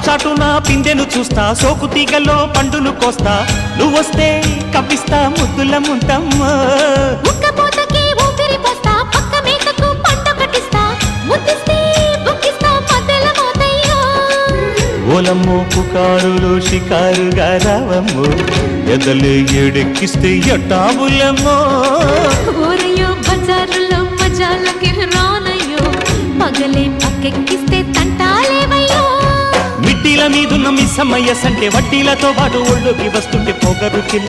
చాటున పిందెను చూస్తా, సోకు తీగల్లో పండును కోస్తా, నువ్వొస్తే కప్పిస్తా ముద్దుల ముంతమ్మ. ఉక్కపోతకి ఊపిరి పోస్తా, పక్క మేకకు పంట కట్టిస్తా, ముద్దిస్తే బుక్కిస్తా మధ్యల మోతయ్యో. ఓలమ్మో పుకారులో షికారుగా రావమ్మో, ఎదలే ఏడెక్కిస్తే ఎట్టాబులమ్మో. ఊరయ్యో బజారులో మజాలకి రానయ్యో, పగలే పక్కెక్కిస్తే తంటాలేవయ్యో. మిట్టిల మీదున్న మిస్సమ్మయ్య సంటే వడ్డీలతో పాటు ఒళ్ళోకి వస్తుంటే పొగరు